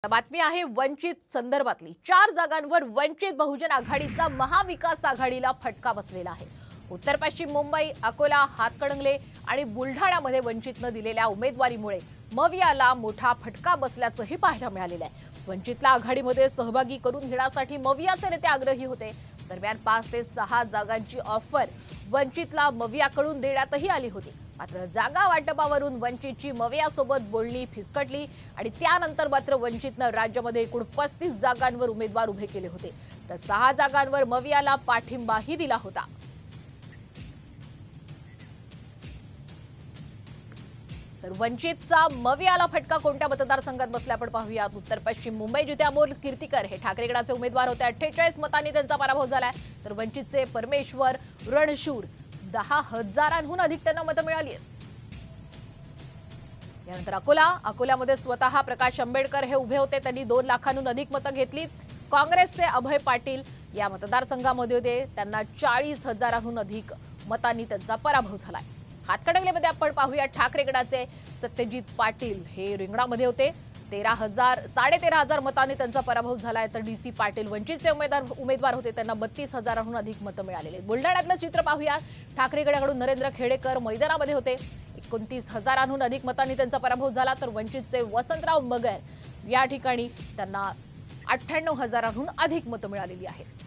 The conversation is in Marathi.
बातमी आहे वंचित संदर्भातली। 4 जागांवर वंचित बहुजन आघाडीचा महाविकास आघाडीला फटका बसलेला आहे। उत्तर पश्चिम मुंबई, अकोला, हातकणंगले आणि बुलढाण्यामध्ये वंचितने दिलेल्या उमेदवारीमुळे मवियाला मोठा फटका बसल्याचंही पाहायला मिळालेलं आहे। वंचितला आघाडीमध्ये सहभागी करून घेण्यासाठी मवियाचे नेते आग्रही होते। दरम्यान 5 ते 6 जागांची ऑफर वंचितला मवियाकडून देण्यातही आली होती। मात्र जागा वाटपावरून वंचितची मवियासोबत बोलणी फिसकटली आणि त्यानंतर मात्र वंचितने राज्यामध्ये एकूण 35 जागांवर उमेदवार उभे केले होते, तर 6 जागांवर मवियाला पाठिंबाही दिला होता। तर वंचितचा मवियाला फटका कोणत्या मतदारसंघात बसला आपण पाहूयात। उत्तर पश्चिम मुंबई जिथे अमोल कीर्तिकर हे ठाकरे गटाचे उमेदवार होते, 48 मतांनी त्यांचा पराभव झालाय। तर वंचितचे परमेश्वर रणशूर 10,000हून अधिक त्यांना मतं मिळाली आहेत। यानंतर अकोल्यामध्ये स्वतः प्रकाश आंबेडकर हे उभे होते, त्यांनी 2 लाखांहून अधिक मतं घेतली। काँग्रेसचे अभय पाटील या मतदारसंघामध्ये होते, त्यांना 40,000हून अधिक मतांनी त्यांचा पराभव झालाय। हातकणंगलेमध्ये आपण पाहूया ठाकरे गटाचे सत्यजित पाटील हे रिंगणामध्ये होते, 13,000 मतांनी त्यांचा पराभव झालाय। तर डीसी पाटील वंचितचे उमेदवार होते, त्यांना 32,000हून अधिक मतं मिळालेले। बुलढाण्यातलं चित्र पाहूया। ठाकरे गटाकडून नरेंद्र खेडेकर मैदानामध्ये होते, 29,000हून अधिक मतांनी त्यांचा पराभव झाला। तर वंचितचे वसंतराव मगर या ठिकाणी त्यांना 98,000हून अधिक मतं मिळालेली आहेत।